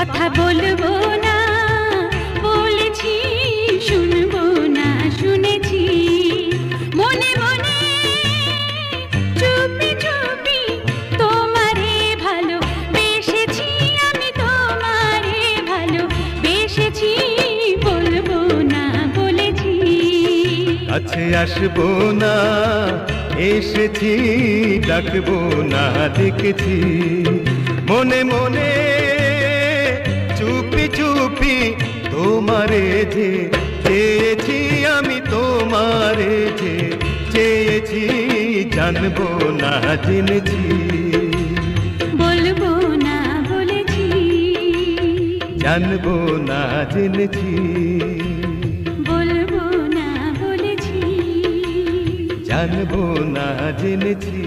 কথা বলবো না বলেছি, শুনবো না শুনেছি, মনে মনে চুপি চুপি তোমারে ভালো বেসেছি, আমি তোমারে ভালো বেসেছি, বলবো না বলেছি। কাছে আসবো না এসেছি, ডাকবো না দেখেছি, মনে মনে চুপি চুপি তোমারে যে চেয়েছি, আমি তোমারে যে চেয়েছি, জানবো না জেনেছি, বলবো না বলেছি, জানবো না জেনেছি, বলবো না বলেছি, জানবো না জেনেছি।